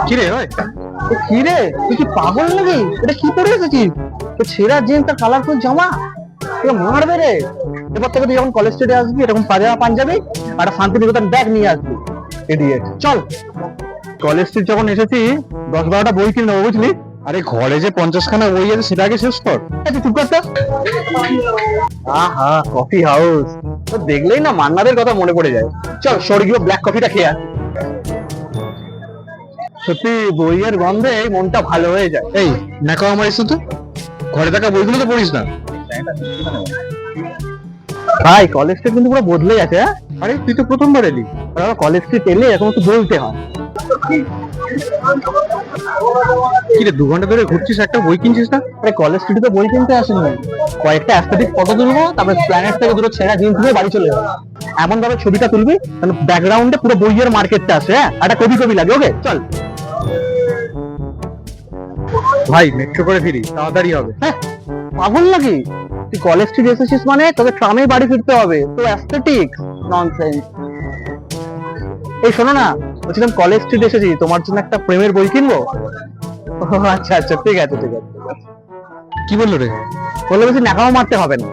কিরে ভাই? কি রে, তুই কি পাগল নাকি? এটা কি পরে এসেছিস? তো ছেঁড়া জিন্স আর কালারফুল জামা, তোকে মারবে রে। এবার থেকে তুই যখন কলেজ স্ট্রিটে আসবি এরকম পাজামা পাঞ্জাবি আর একটা শান্তিনিকেতন ব্যাগ নিয়ে আসবি। ইডিয়েট। চল, কলেজ স্ট্রিট যখন এসেছি 10-12টা বই কিনে নেবো, বুঝলি? আরে ঘরে যে 50খানা বই আছে সেটা আগে শেষ কর। তুই চুপ করতে। আহা, কফি হাউস তো দেখলেই না মান্নাদের কথা মনে পড়ে যায়। চল স্বর্গীয় ব্ল্যাক কফিটা খেয়ে আসি। সত্যি বইয়ের গন্ধে মনটা ভালো হয়ে যায়। এই নাকা আমার এসে তো ঘরে থাকা বইগুলো তো পড়িস না। ভাই, কলেজ স্ট্রিট কিন্তু পুরো বদলে গেছে। হ্যাঁ, আরে তুই তো প্রথমবার এলি। কলেজ স্ট্রিট এলে এখন একটু বলতে হয়। কিরে 2 ঘন্টা ধরে ঘুরছিস, একটা বই কিনছিস না? আরে কলেজ স্ট্রিটে তো বই কিনতে আসেনি, কয়েকটা অ্যাস্থেটিক ফটো তুলবো, তারপরে প্ল্যানেট থেকে দুটো ছেঁড়া জিন্স নিয়ে বাড়ি চলে যাবো। এমন ভাবে ছবিটা তুলবি যেন ব্যাকগ্রাউন্ডে পুরো বইয়ের মার্কেটটা আসে। হ্যাঁ, একটা কবি কবি লাগে। ওকে চল। ভাই মেট্রো করে ফিরি, তাড়াতাড়ি হবে। হ্যাঁ, পাগল নাকি? তুই কলেজ স্ট্রিট এসেছিস মানে তোকে ট্রামে বাড়ি ফিরতে হবে। তো অ্যাস্থেটিক ননসেন্স। এই শোনো না, বলছিলাম কলেজ স্ট্রিট এসেছি, তোমার জন্য একটা প্রেমের বই কিনবো। ও আচ্ছা আচ্ছা, ঠিক আছে ঠিক আছে। কি বললো রে? বললে বেশি ন্যাকামো মারতে হবে না,